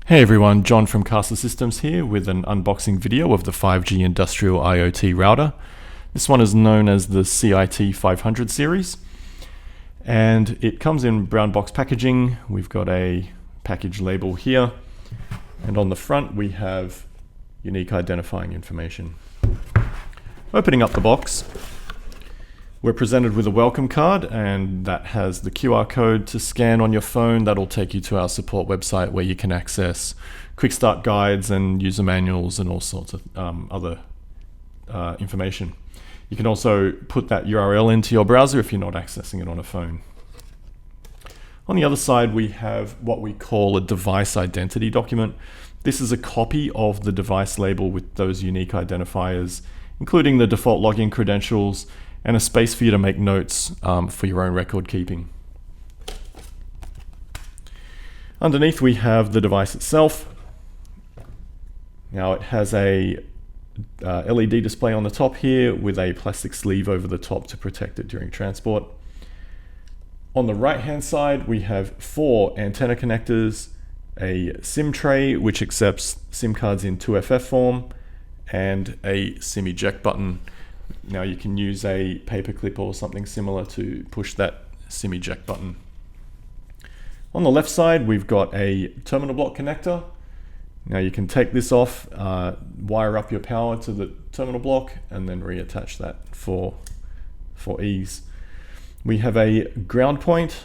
Hey everyone, John from Casa Systems here with an unboxing video of the 5G industrial IoT router. This one is known as the CIT-500 series, and it comes in brown box packaging. We've got a package label here, and on the front we have unique identifying information. Opening up the box, we're presented with a welcome card, and that has the QR code to scan on your phone. That'll take you to our support website where you can access quick start guides and user manuals and all sorts of other information. You can also put that URL into your browser if you're not accessing it on a phone. On the other side, we have what we call a device identity document. This is a copy of the device label with those unique identifiers, including the default login credentials and a space for you to make notes for your own record keeping. Underneath we have the device itself. Now it has a LED display on the top here with a plastic sleeve over the top to protect it during transport. On the right hand side we have 4 antenna connectors, a SIM tray which accepts SIM cards in 2FF form, and a SIM eject button. Now you can use a paper clip or something similar to push that SIM eject button. On the left side we've got a terminal block connector. Now you can take this off, wire up your power to the terminal block, and then reattach that for ease. We have a ground point,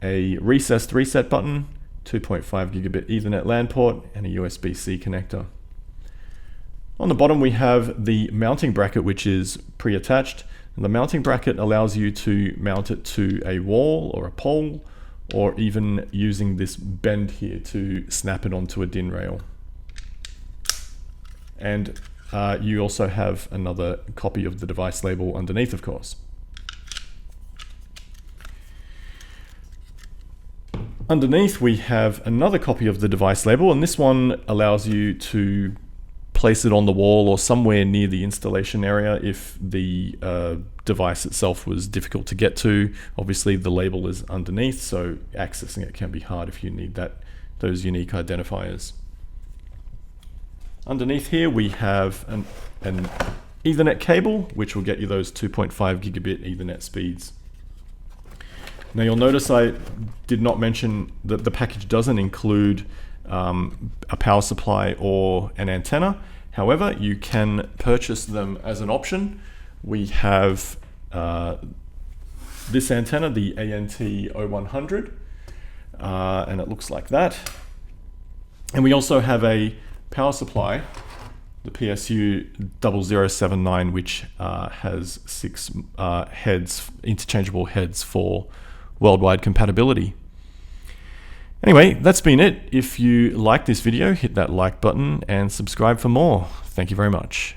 a recessed reset button, 2.5 gigabit Ethernet LAN port, and a USB-C connector. On the bottom we have the mounting bracket, which is pre-attached. And the mounting bracket allows you to mount it to a wall or a pole, or even using this bend here to snap it onto a DIN rail. And you also have another copy of the device label underneath, of course. Underneath we have another copy of the device label, and this one allows you to place it on the wall or somewhere near the installation area if the device itself was difficult to get to. Obviously the label is underneath, so accessing it can be hard if you need those unique identifiers. Underneath here we have an Ethernet cable, which will get you those 2.5 gigabit Ethernet speeds. Now you'll notice I did not mention that the package doesn't include a power supply or an antenna. However, you can purchase them as an option. We have this antenna, the ANT-0100, and it looks like that. And we also have a power supply, the PSU0079, which has 6 heads, interchangeable heads for worldwide compatibility. Anyway, that's been it. If you like this video, hit that like button and subscribe for more. Thank you very much.